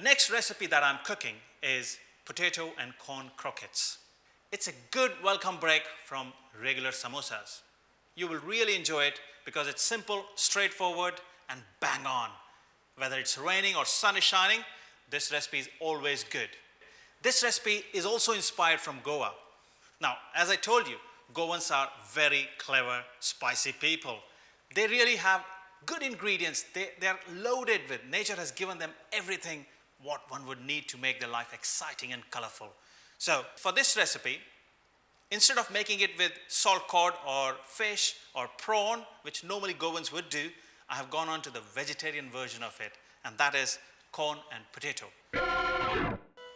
next recipe that I'm cooking is potato and corn croquettes. It's a good welcome break from regular samosas. You will really enjoy it because it's simple, straightforward, and bang on. Whether it's raining or sun is shining, this recipe is always good. This recipe is also inspired from Goa. Now, as I told you, Goans are very clever, spicy people. They really have good ingredients. They are loaded with, nature has given them everything what one would need to make their life exciting and colorful. So, for this recipe, instead of making it with salt cod or fish or prawn, which normally Goans would do, I have gone on to the vegetarian version of it, and that is corn and potato.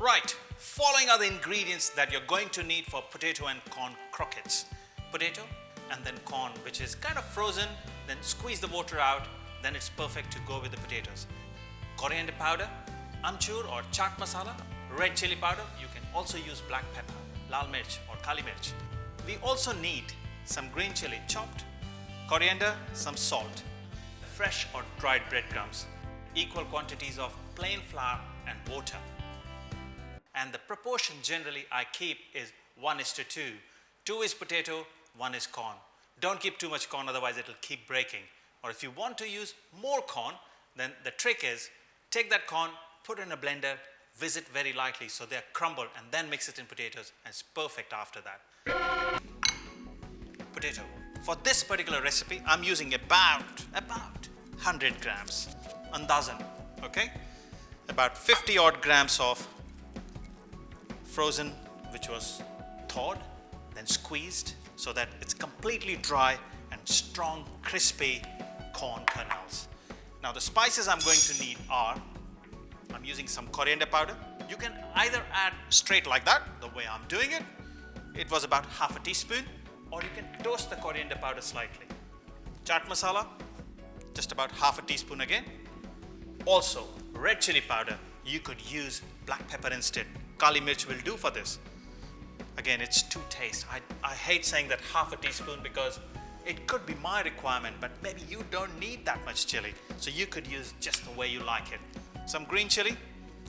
Right, following are the ingredients that you're going to need for potato and corn croquettes. Potato and then corn, which is kind of frozen, then squeeze the water out, then it's perfect to go with the potatoes. Coriander powder, amchur or chaat masala, red chili powder, you can also use black pepper, lal mirch or kali mirch. We also need some green chili chopped, coriander, some salt, fresh or dried breadcrumbs, equal quantities of plain flour and water. And the proportion generally I keep is 1:2. 2 is potato, 1 is corn. Don't keep too much corn, otherwise it will keep breaking. Or if you want to use more corn, then the trick is take that corn, put it in a blender, whiz it very lightly so they crumble, and then mix it in potatoes, and it's perfect after that. Potato. For this particular recipe, I'm using about 100 grams, andazan, okay? About 50 odd grams of frozen, which was thawed, then squeezed so that it's completely dry and strong, crispy corn kernels. Now the spices I'm going to need are, I'm using some coriander powder. You can either add straight like that, the way I'm doing it. It was about half a teaspoon, or you can toast the coriander powder slightly. Chaat masala, just about half a teaspoon again. Also, red chili powder, you could use black pepper instead. Kali mirch will do for this. Again, it's to taste. I hate saying that half a teaspoon because it could be my requirement, but maybe you don't need that much chili. So you could use just the way you like it. Some green chili,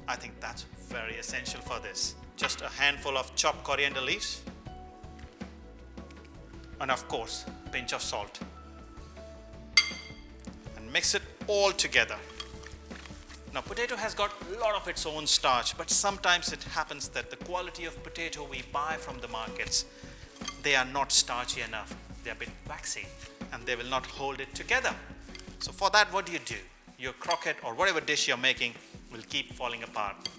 I think that's very essential for this. Just a handful of chopped coriander leaves. And of course, a pinch of salt. And mix it all together. Now, potato has got a lot of its own starch, but sometimes it happens that the quality of potato we buy from the markets, they are not starchy enough. They are a bit waxy and they will not hold it together. So for that, what do? Your croquette or whatever dish you're making will keep falling apart.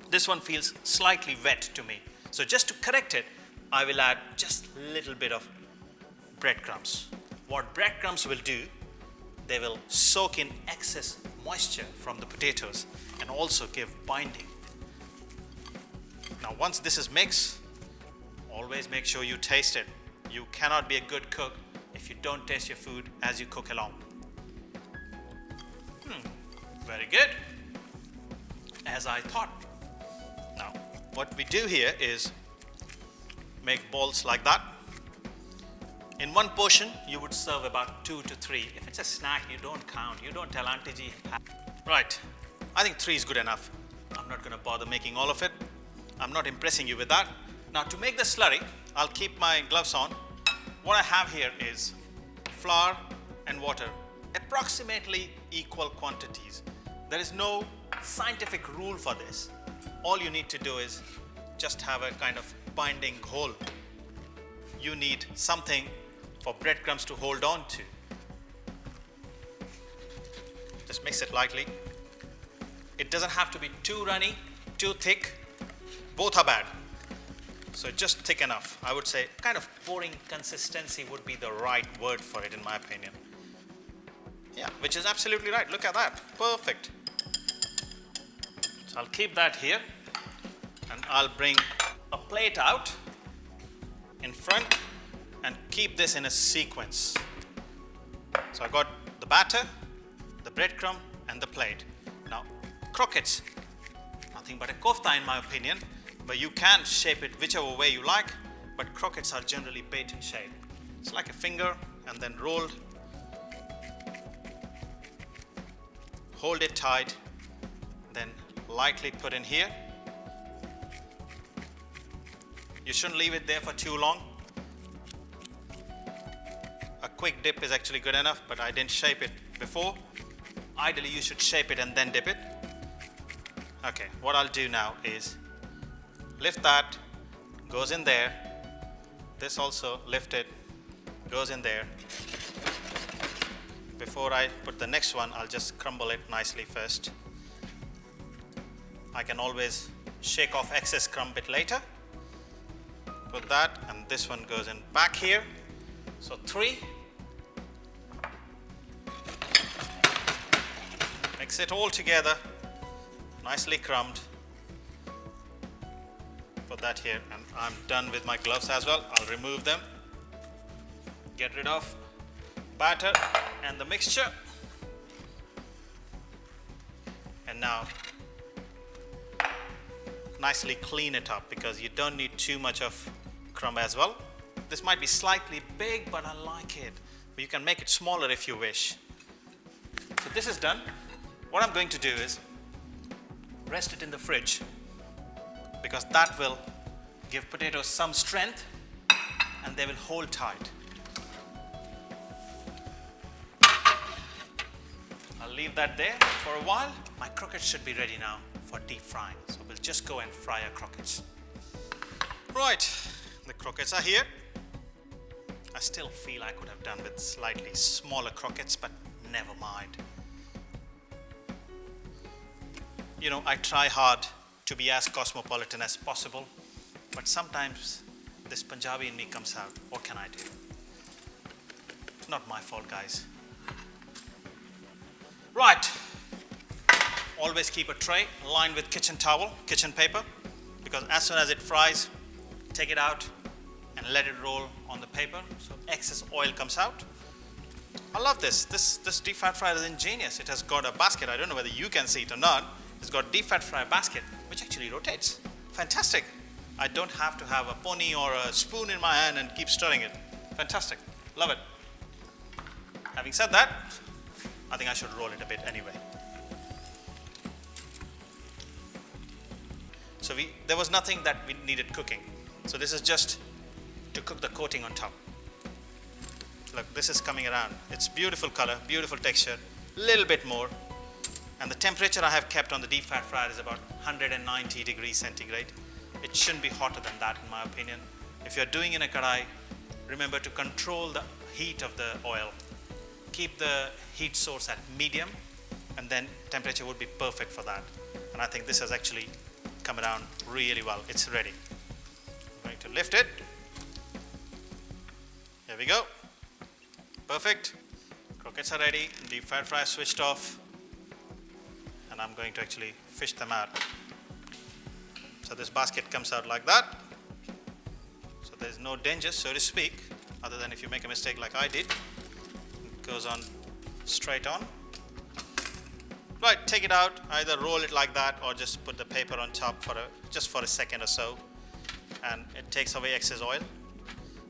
This one feels slightly wet to me. So just to correct it, I will add just a little bit of breadcrumbs. What breadcrumbs will do, they will soak in excess moisture from the potatoes and also give binding. Now once this is mixed, always make sure you taste it. You cannot be a good cook if you don't taste your food as you cook along. Very good. As I thought. Now what we do here is make balls like that. In one portion, you would serve about 2 to 3. If it's a snack, you don't count. You don't tell Auntie Ji. Right. I think 3 is good enough. I'm not going to bother making all of it. I'm not impressing you with that. Now, to make the slurry, I'll keep my gloves on. What I have here is flour and water, approximately equal quantities. There is no scientific rule for this. All you need to do is just have a kind of binding whole. You need something for breadcrumbs to hold on to. Just mix it lightly. It doesn't have to be too runny, too thick. Both are bad. So just thick enough. I would say kind of pouring consistency would be the right word for it in my opinion. Yeah, which is absolutely right. Look at that. Perfect. So I'll keep that here and I'll bring a plate out in front and keep this in a sequence. So I got the batter, the breadcrumb and the plate. Now croquettes, nothing but a kofta in my opinion, but you can shape it whichever way you like, but croquettes are generally baton shape. It's like a finger and then rolled. Hold it tight, then lightly put in here. You shouldn't leave it there for too long. A quick dip is actually good enough, but I didn't shape it before. Ideally, you should shape it and then dip it. Okay, what I'll do now is lift that, goes in there. This also lifted, goes in there. Before I put the next one, I'll just crumble it nicely first. I can always shake off excess crumb bit later. Put that, and this one goes in back here. So 3. Mix it all together, nicely crumbed. Put that here, and I'm done with my gloves as well. I'll remove them. Get rid of batter and the mixture. And now nicely clean it up, because you don't need too much of crumb as well. This might be slightly big, but I like it. But you can make it smaller if you wish. So this is done. What I'm going to do is rest it in the fridge, because that will give potatoes some strength and they will hold tight. I'll leave that there for a while. My croquettes should be ready now for deep frying. So we'll just go and fry our croquettes. Right, the croquettes are here. I still feel I could have done with slightly smaller croquettes, but never mind. You know, I try hard to be as cosmopolitan as possible, but sometimes this Punjabi in me comes out. What can I do? Not my fault, guys. Right. Always keep a tray lined with kitchen towel, kitchen paper, because as soon as it fries, take it out and let it roll on the paper so excess oil comes out. I love this. This deep fat fryer is ingenious. It has got a basket. I don't know whether you can see it or not. It's got deep fat fryer basket, which actually rotates. Fantastic. I don't have to have a pony or a spoon in my hand and keep stirring it. Fantastic. Love it. Having said that, I think I should roll it a bit anyway. So there was nothing that we needed cooking. So this is just to cook the coating on top. Look, this is coming around. It's beautiful color, beautiful texture, little bit more. And the temperature I have kept on the deep fat fryer is about 190 degrees centigrade. It shouldn't be hotter than that, in my opinion. If you're doing in a kadai, remember to control the heat of the oil. Keep the heat source at medium, and then temperature would be perfect for that. And I think this has actually come around really well. It's ready. I'm going to lift it. Here we go. Perfect. Croquettes are ready. Deep fat fryer switched off. And I'm going to actually fish them out. So this basket comes out like that. So there's no danger, so to speak, other than if you make a mistake like I did. It goes on straight on. Right, take it out. Either roll it like that or just put the paper on top for just for a second or so. And it takes away excess oil.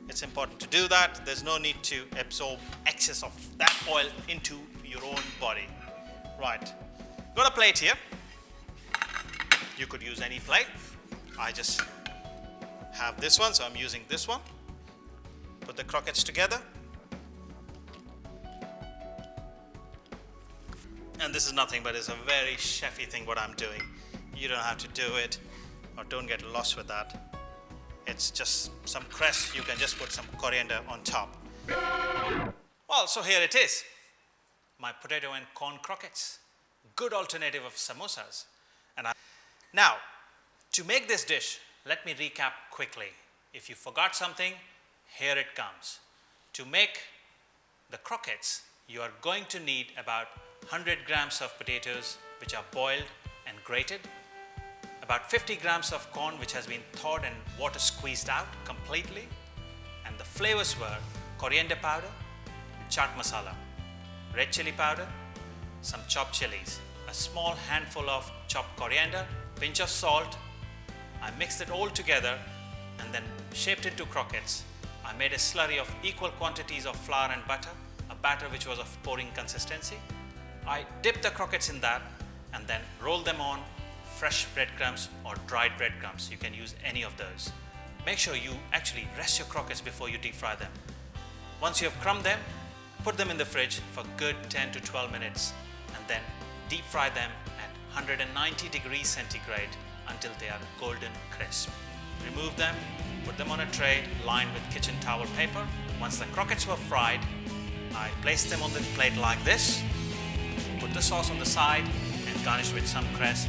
It's important to do that. There's no need to absorb excess of that oil into your own body. Right. Got a plate here. You could use any plate. I just have this one, so I'm using this one. Put the croquettes together. And this is nothing, but it's a very chefy thing what I'm doing. You don't have to do it, or don't get lost with that. It's just some cress. You can just put some coriander on top. Well, so here it is. My potato and corn croquettes. Good alternative of samosas. Now, to make this dish, let me recap quickly. If you forgot something, here it comes. To make the croquettes, you are going to need about 100 grams of potatoes, which are boiled and grated, about 50 grams of corn, which has been thawed and water squeezed out completely, and the flavors were coriander powder, chaat masala, red chilli powder, some chopped chilies, a small handful of chopped coriander, pinch of salt. I mixed it all together and then shaped into croquettes. I made a slurry of equal quantities of flour and butter, a batter which was of pouring consistency. I dipped the croquettes in that and then rolled them on, fresh breadcrumbs or dried breadcrumbs. You can use any of those. Make sure you actually rest your croquettes before you deep fry them. Once you have crumbed them, put them in the fridge for good 10 to 12 minutes and then deep fry them at 190 degrees centigrade until they are golden crisp. Remove them, put them on a tray lined with kitchen towel paper. Once the croquettes were fried, I placed them on the plate like this, put the sauce on the side and garnished with some cress